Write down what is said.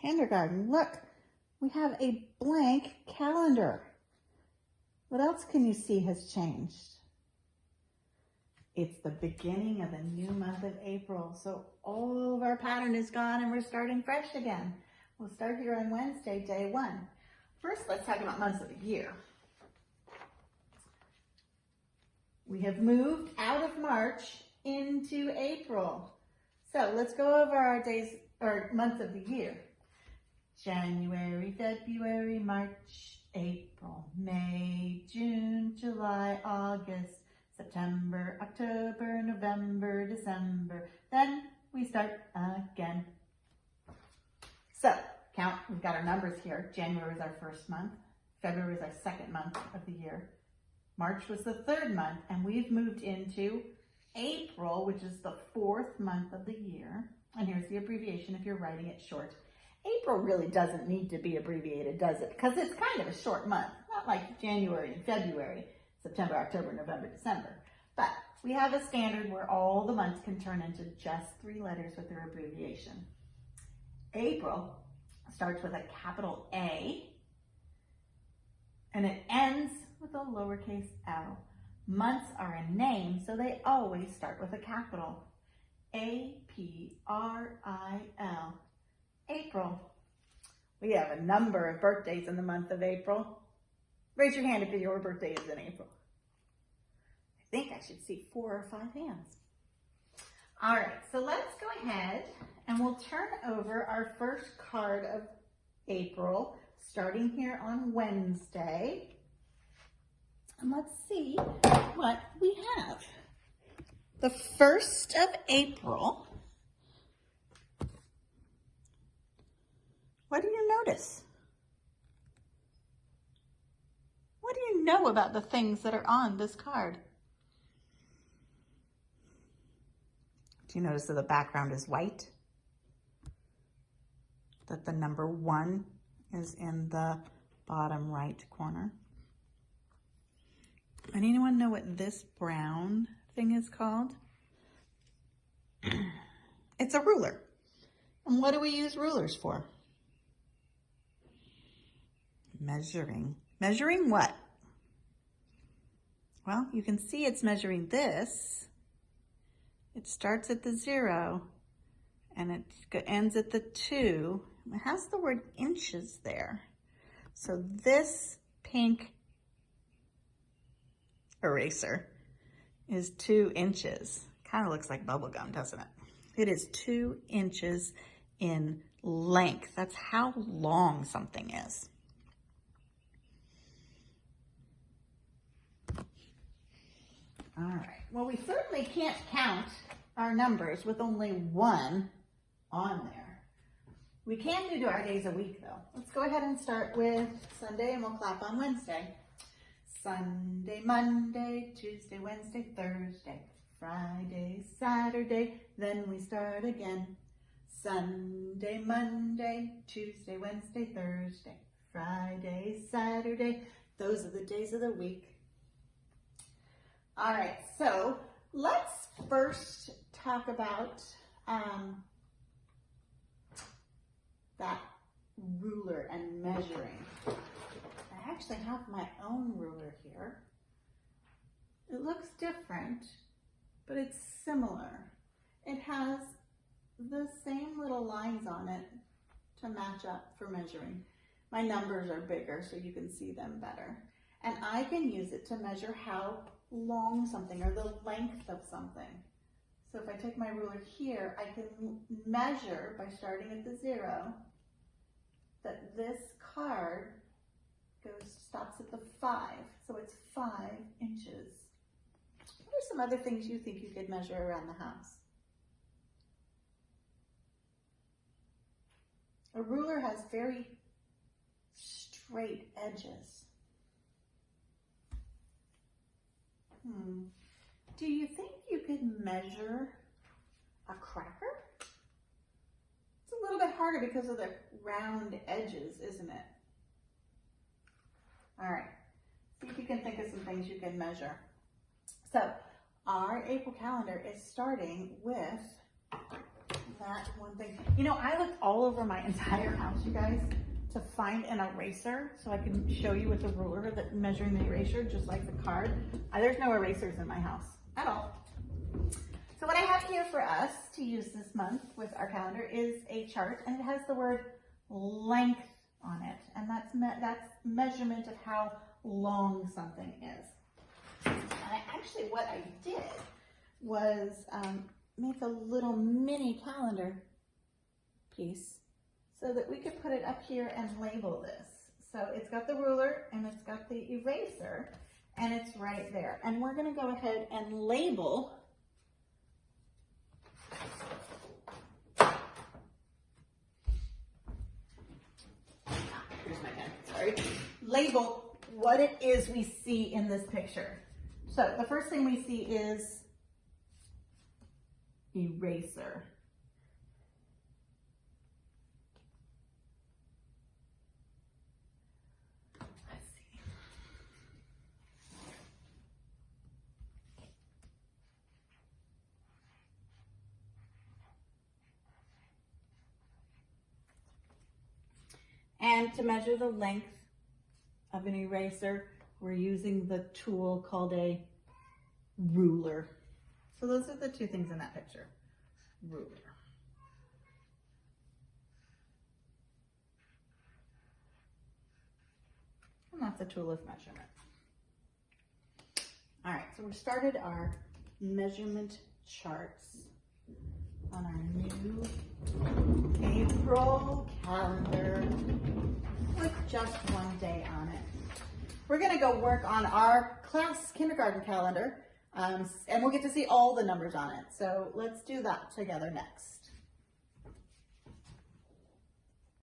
kindergarten. Look, we have a blank calendar. What else can you see has changed? It's the beginning of a new month of April, so all of our pattern is gone and we're starting fresh again. We'll start here on Wednesday, day 1. First, let's talk about months of the year. We have moved out of March into April. So let's go over our days or months of the year. January, February, March, April, May, June, July, August, September, October, November, December. Then we start again. So count, we've got our numbers here. January is our first month. February is our second month of the year. March was the third month, and we've moved into April, which is the fourth month of the year. And here's the abbreviation if you're writing it short. April really doesn't need to be abbreviated, does it? Because it's kind of a short month, not like January and February, September, October, November, December. But we have a standard where all the months can turn into just 3 letters with their abbreviation. April starts with a capital A, and it ends with a lowercase l. Months are a name, so they always start with a capital. A-P-R-I-L. April. We have a number of birthdays in the month of April. Raise your hand if your birthday is in April. I think I should see 4 or 5 hands. All right, so let's go ahead and we'll turn over our first card of April, starting here on Wednesday. And let's see what we have. The 1st of April. What do you notice? What do you know about the things that are on this card? Do you notice that the background is white? That the number 1 is in the bottom right corner? Anyone know what this brown thing is called? It's a ruler. And what do we use rulers for? Measuring. Measuring what? Well, you can see it's measuring this. It starts at the 0 and it ends at the 2. It has the word inches there. So this pink eraser is 2 inches. Kind of looks like bubble gum, doesn't it? It is 2 inches in length. That's how long something is. All right, well, we certainly can't count our numbers with only 1 on there. We can do our days a week though. Let's go ahead and start with Sunday and we'll clap on Wednesday. Sunday, Monday, Tuesday, Wednesday, Thursday, Friday, Saturday, then we start again. Sunday, Monday, Tuesday, Wednesday, Thursday, Friday, Saturday. Those are the days of the week. All right, so let's first talk about that ruler and measuring. I actually have my own ruler here. It looks different, but it's similar. It has the same little lines on it to match up for measuring. My numbers are bigger so you can see them better. And I can use it to measure how long something or the length of something. So if I take my ruler here, I can measure by starting at the 0 that this card stops at the 5. So it's 5 inches. What are some other things you think you could measure around the house? A ruler has very straight edges. Do you think you could measure a cracker? It's a little bit harder because of the round edges, isn't it? All right, see if you can think of some things you can measure. So our April calendar is starting with that one thing. You know, I looked all over my entire house, you guys, to find an eraser so I can show you with a ruler that measuring the eraser, just like the card. There's no erasers in my house at all. So what I have here for us to use this month with our calendar is a chart, and it has the word length on it, and that's measurement of how long something is. And what I did was make a little mini calendar piece so that we could put it up here and label this. So it's got the ruler and it's got the eraser and it's right there. And we're gonna go ahead and label here's my pen, sorry. Label what it is we see in this picture. So the first thing we see is eraser. Let's see. And to measure the length of an eraser, we're using the tool called a ruler. So those are the two things in that picture. Ruler. And that's a tool of measurement. All right, so we started our measurement charts on our new April calendar with just one day on it. We're gonna go work on our class kindergarten calendar, and we'll get to see all the numbers on it. So let's do that together next.